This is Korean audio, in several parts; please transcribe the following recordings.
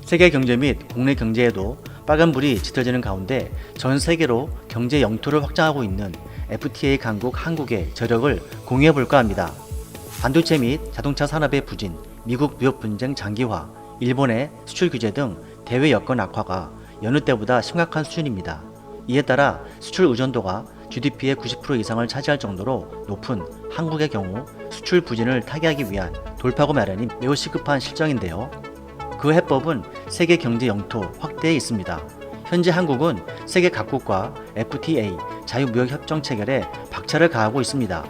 세계 경제 및 국내 경제에도 빨간불이 짙어지는 가운데 전 세계로 경제 영토를 확장하고 있는 FTA 강국 한국의 저력을 공유해 볼까 합니다. 반도체 및 자동차 산업의 부진, 미국 무역 분쟁 장기화, 일본의 수출 규제 등 대외 여건 악화가 여느 때보다 심각한 수준입니다. 이에 따라 수출 의존도가 GDP의 90% 이상을 차지할 정도로 높은 한국의 경우 수출 부진을 타개하기 위한 돌파구 마련이 매우 시급한 실정인데요. 그 해법은 세계 경제 영토 확대에 있습니다. 현재 한국은 세계 각국과 FTA 자유무역협정 체결에 박차를 가하고 있습니다.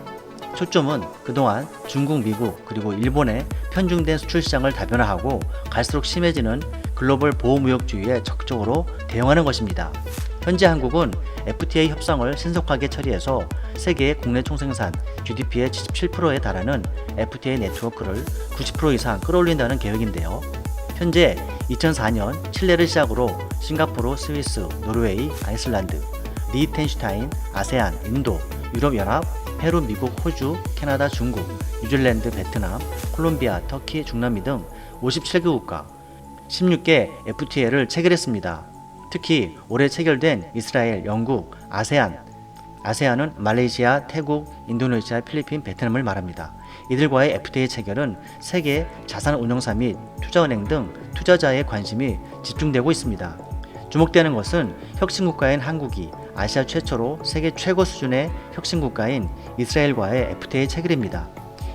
초점은 그동안 중국, 미국 그리고 일본의 편중된 수출 시장을 다변화하고 갈수록 심해지는 글로벌 보호무역주의에 적극적으로 대응하는 것입니다. 현재 한국은 FTA 협상을 신속하게 처리해서 세계 국내 총생산 GDP의 77%에 달하는 FTA 네트워크를 90% 이상 끌어올린다는 계획인데요. 현재 2004년 칠레를 시작으로 싱가포르, 스위스, 노르웨이, 아이슬란드, 리히텐슈타인, 아세안, 인도, 유럽연합, 페루, 미국, 호주, 캐나다, 중국, 뉴질랜드, 베트남, 콜롬비아, 터키, 중남미 등 57개 국가 16개 FTA를 체결했습니다. 특히 올해 체결된 이스라엘, 영국, 아세안은 말레이시아, 태국, 인도네시아, 필리핀, 베트남을 말합니다. 이들과의 FTA 체결은 세계 자산운용사 및 투자은행 등 투자자의 관심이 집중되고 있습니다. 주목되는 것은 혁신국가인 한국이 아시아 최초로 세계 최고 수준의 혁신국가인 이스라엘과의 FTA 체결입니다.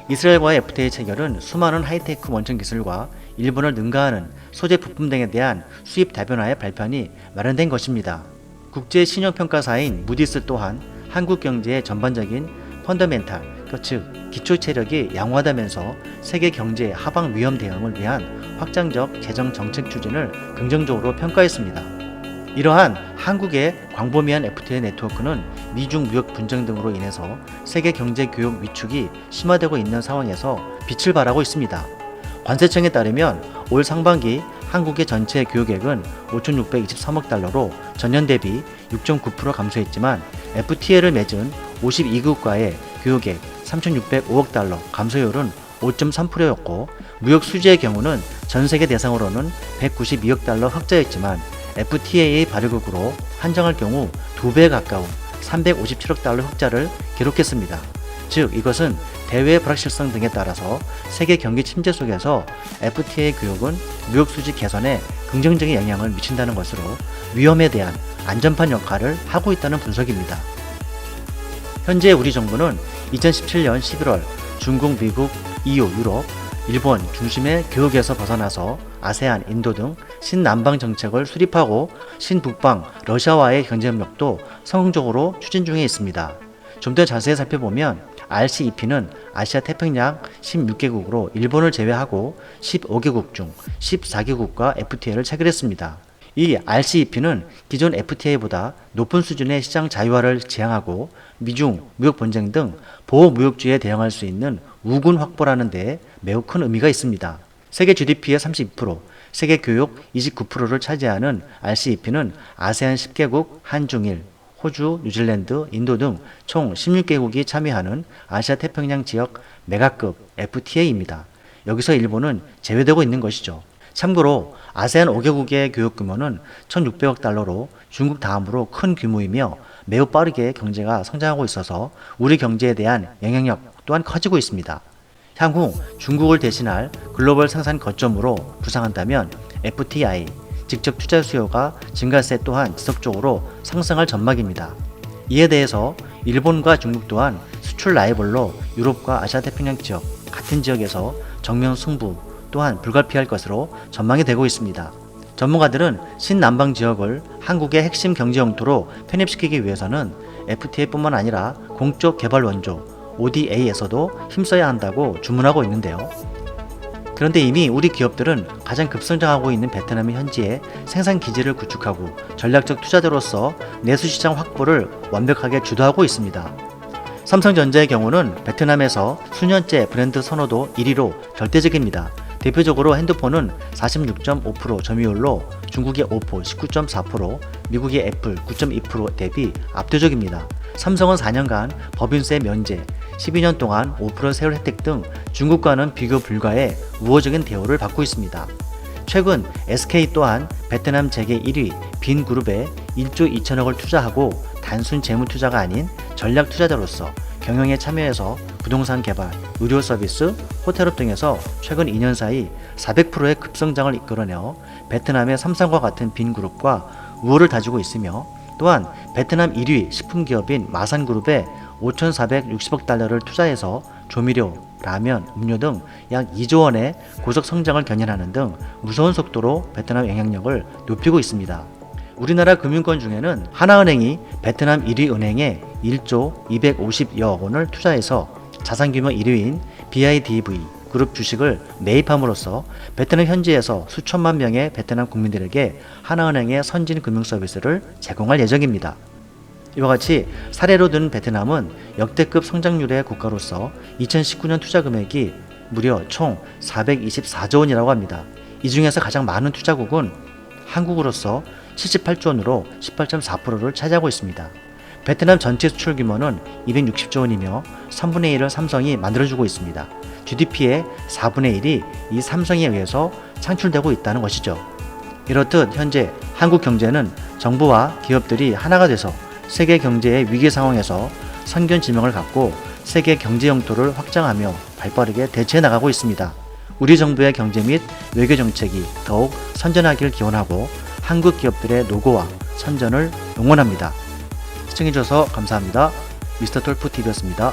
이스라엘과의 FTA 체결은 수많은 하이테크 원천 기술과 일본을 능가하는 소재 부품 등에 대한 수입 다변화의 발판이 마련된 것입니다. 국제 신용평가사인 무디스 또한 한국 경제의 전반적인 펀더멘탈, 즉 기초 체력이 양호하다면서 세계 경제 하방 위험 대응을 위한 확장적 재정 정책 추진을 긍정적으로 평가했습니다. 이러한 한국의 광범위한 FTA 네트워크는 미중 무역 분쟁 등으로 인해서 세계 경제 교역 위축이 심화되고 있는 상황에서 빛을 발하고 있습니다. 관세청에 따르면 올 상반기 한국의 전체 교역액은 5,623억 달러로 전년 대비 6.9% 감소했지만 FTA를 맺은 52국가의 교역액 3,605억 달러 감소율은 5.3%였고 무역 수지의 경우는 전 세계 대상으로는 192억 달러 흑자였지만 FTA 발효국으로 한정할 경우 2배에 가까운 357억 달러 흑자를 기록했습니다. 즉 이것은 대외 불확실성 등에 따라서 세계 경기 침체 속에서 FTA 교역은 무역 수지 개선에 긍정적인 영향을 미친다는 것으로 위험에 대한 안전판 역할을 하고 있다는 분석입니다. 현재 우리 정부는 2017년 11월 중국, 미국, EU, 유럽, 일본 중심의 교역에서 벗어나서 아세안, 인도 등 신남방 정책을 수립하고 신북방, 러시아와의 경제협력도 성공적으로 추진 중에 있습니다. 좀 더 자세히 살펴보면 RCEP는 아시아 태평양 16개국으로 일본을 제외하고 15개국 중 14개국과 FTA를 체결했습니다. 이 RCEP는 기존 FTA보다 높은 수준의 시장 자유화를 지향하고 미중, 무역 분쟁 등 보호 무역주의에 대응할 수 있는 우군 확보라는 데 매우 큰 의미가 있습니다. 세계 GDP의 32%, 세계 교역 29%를 차지하는 RCEP는 아세안 10개국, 한중일, 호주, 뉴질랜드, 인도 등 총 16개국이 참여하는 아시아 태평양 지역 메가급 FTA입니다. 여기서 일본은 제외되고 있는 것이죠. 참고로 아세안 5개국의 교역 규모는 1,600억 달러로 중국 다음으로 큰 규모이며 매우 빠르게 경제가 성장하고 있어서 우리 경제에 대한 영향력 또한 커지고 있습니다. 향후 중국을 대신할 글로벌 생산 거점으로 부상한다면 FTI, 직접 투자 수요가 증가세 또한 지속적으로 상승할 전망입니다. 이에 대해서 일본과 중국 또한 수출 라이벌로 유럽과 아시아 태평양 지역 같은 지역에서 정면 승부 또한 불가피할 것으로 전망이 되고 있습니다. 전문가들은 신남방 지역을 한국의 핵심 경제 영토로 편입시키기 위해서는 FTA뿐만 아니라 공적 개발 원조 ODA에서도 힘써야 한다고 주문하고 있는데요. 그런데 이미 우리 기업들은 가장 급성장하고 있는 베트남의 현지에 생산 기지를 구축하고 전략적 투자자로서 내수시장 확보를 완벽하게 주도하고 있습니다. 삼성전자의 경우는 베트남에서 수년째 브랜드 선호도 1위로 절대적입니다. 대표적으로 핸드폰은 46.5% 점유율로 중국의 오포 19.4%, 미국의 애플 9.2% 대비 압도적입니다. 삼성은 4년간 법인세 면제, 12년 동안 5% 세율 혜택 등 중국과는 비교 불가의 우호적인 대우를 받고 있습니다. 최근 SK 또한 베트남 재계 1위 빈 그룹에 1조 2천억을 투자하고 단순 재무 투자가 아닌 전략 투자자로서 경영에 참여해서 부동산 개발, 의료 서비스, 호텔업 등에서 최근 2년 사이 400%의 급성장을 이끌어내어 베트남의 삼성과 같은 빈 그룹과 우호를 다지고 있으며, 또한 베트남 1위 식품기업인 마산그룹에 5,460억 달러를 투자해서 조미료, 라면, 음료 등 약 2조 원의 고속 성장을 견인하는 등 무서운 속도로 베트남 영향력을 높이고 있습니다. 우리나라 금융권 중에는 하나은행이 베트남 1위 은행에 1조 250여억 원을 투자해서 자산규모 1위인 BIDV 그룹 주식을 매입함으로써 베트남 현지에서 수천만 명의 베트남 국민들에게 하나은행의 선진 금융 서비스를 제공할 예정입니다. 이와 같이 사례로 든 베트남은 역대급 성장률의 국가로서 2019년 투자 금액이 무려 총 424조 원이라고 합니다. 이 중에서 가장 많은 투자국은 한국으로서 78조 원으로 18.4%를 차지하고 있습니다. 베트남 전체 수출 규모는 260조 원이며 3분의 1을 삼성이 만들어주고 있습니다. GDP의 4분의 1이 이 삼성에 의해서 창출되고 있다는 것이죠. 이렇듯 현재 한국 경제는 정부와 기업들이 하나가 돼서 세계 경제의 위기 상황에서 선견 지명을 갖고 세계 경제 영토를 확장하며 발빠르게 대처해 나가고 있습니다. 우리 정부의 경제 및 외교 정책이 더욱 선전하길 기원하고 한국 기업들의 노고와 선전을 응원합니다. 시청해주셔서 감사합니다. 미스터 톨프TV였습니다.